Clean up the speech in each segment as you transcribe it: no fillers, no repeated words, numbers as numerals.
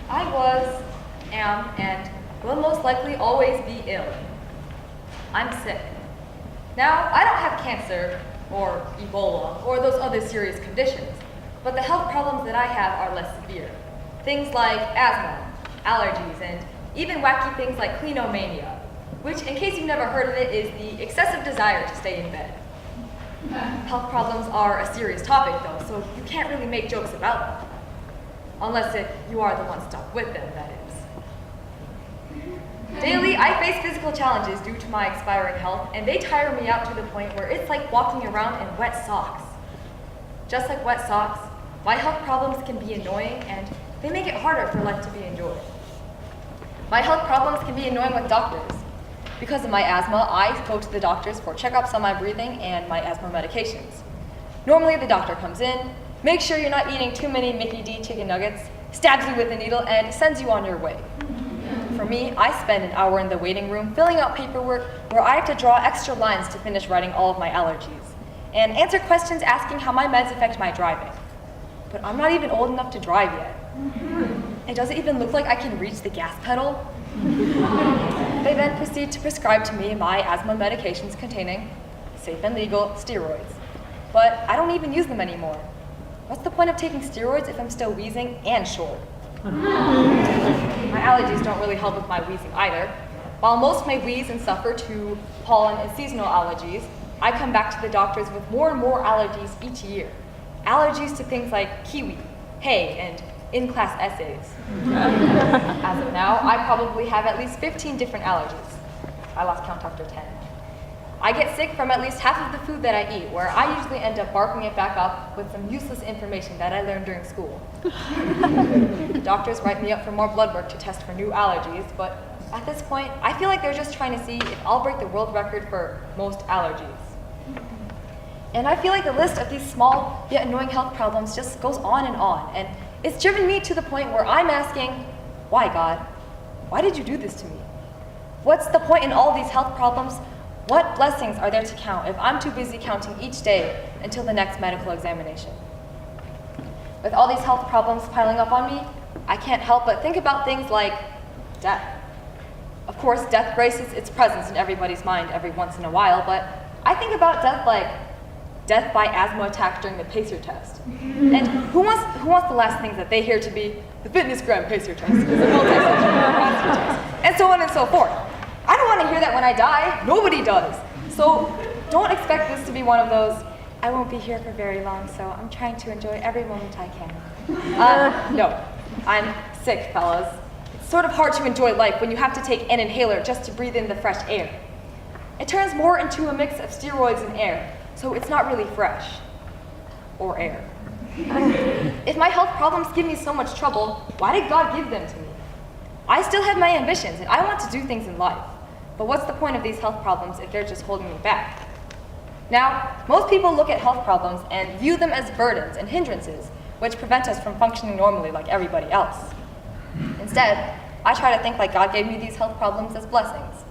I was, am, and will most likely always be ill. I'm sick. Now, I don't have cancer, or Ebola, or those other serious conditions, but the health problems that I have are less severe. Things like asthma, allergies, and even wacky things like cleanomania, which, in case you've never heard of it, is the excessive desire to stay in bed. Health problems are a serious topic, though, so you can't really make jokes about them. Unless if you are the one stuck with them, that is. Daily, I face physical challenges due to my expiring health, and they tire me out to the point where it's like walking around in wet socks. Just like wet socks, my health problems can be annoying, and they make it harder for life to be enjoyed. My health problems can be annoying with doctors. Because of my asthma, I go to the doctors for checkups on my breathing and my asthma medications. Normally, the doctor comes in, makes sure you're not eating too many Mickey D chicken nuggets, stabs you with a needle, and sends you on your way. For me, I spend an hour in the waiting room filling out paperwork where I have to draw extra lines to finish writing all of my allergies, and answer questions asking how my meds affect my driving. But I'm not even old enough to drive yet. And does it even look like I can reach the gas pedal? They then proceed to prescribe to me my asthma medications containing safe and legal steroids. But I don't even use them anymore. What's the point of taking steroids if I'm still wheezing and short? My allergies don't really help with my wheezing either. While most may wheeze and suffer to pollen and seasonal allergies, I come back to the doctors with more and more allergies each year. Allergies to things like kiwi, hay, and in-class essays. As of now, I probably have at least 15 different allergies. I lost count after 10. I get sick from at least half of the food that I eat, where I usually end up barking it back up with some useless information that I learned during school. Doctors write me up for more blood work to test for new allergies, but at this point, I feel like they're just trying to see if I'll break the world record for most allergies. And I feel like the list of these small yet annoying health problems just goes on, and it's driven me to the point where I'm asking, why, God? Why did you do this to me? What's the point in all these health problems? What blessings are there to count if I'm too busy counting each day until the next medical examination? With all these health problems piling up on me, I can't help but think about things like death. Of course, death graces its presence in everybody's mind every once in a while, but I think about death like death by asthma attack during the pacer test. And who wants the last things that they hear to be the fitness gram pacer test, is a multi-sensory capacity test, and so on and so forth. I don't want to hear that when I die. Nobody does. So don't expect this to be one of those, I won't be here for very long, so I'm trying to enjoy every moment I can. No, I'm sick, fellas. It's sort of hard to enjoy life when you have to take an inhaler just to breathe in the fresh air. It turns more into a mix of steroids and air, so it's not really fresh. Or air. If my health problems give me so much trouble, why did God give them to me? I still have my ambitions, and I want to do things in life. But what's the point of these health problems if they're just holding me back? Now, most people look at health problems and view them as burdens and hindrances, which prevent us from functioning normally like everybody else. Instead, I try to think like God gave me these health problems as blessings.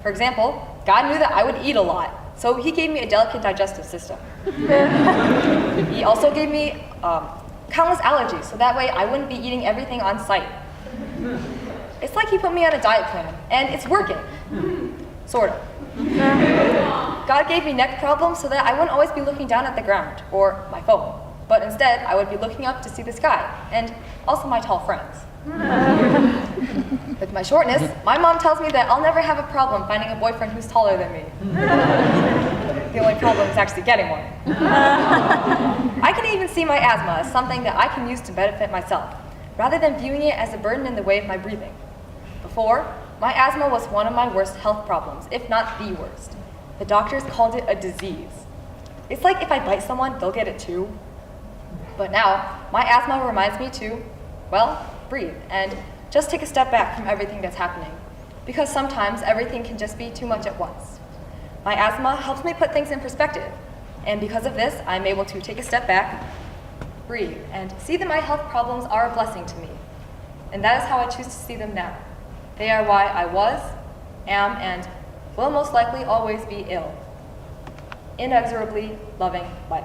For example, God knew that I would eat a lot, so he gave me a delicate digestive system. He also gave me countless allergies, so that way I wouldn't be eating everything on sight. It's like he put me on a diet plan, and it's working. Sort of. God gave me neck problems so that I wouldn't always be looking down at the ground, or my phone, but instead I would be looking up to see the sky, and also my tall friends. With my shortness, my mom tells me that I'll never have a problem finding a boyfriend who's taller than me. The only problem is actually getting one. I can even see my asthma as something that I can use to benefit myself, rather than viewing it as a burden in the way of my breathing. Before, my asthma was one of my worst health problems, if not the worst. The doctors called it a disease. It's like if I bite someone, they'll get it too. But now, my asthma reminds me to, well, breathe, and just take a step back from everything that's happening, because sometimes everything can just be too much at once. My asthma helps me put things in perspective, and because of this, I'm able to take a step back, breathe, and see that my health problems are a blessing to me. And that is how I choose to see them now. They are why I was, am, and will most likely always be ill. Inexorably loving life.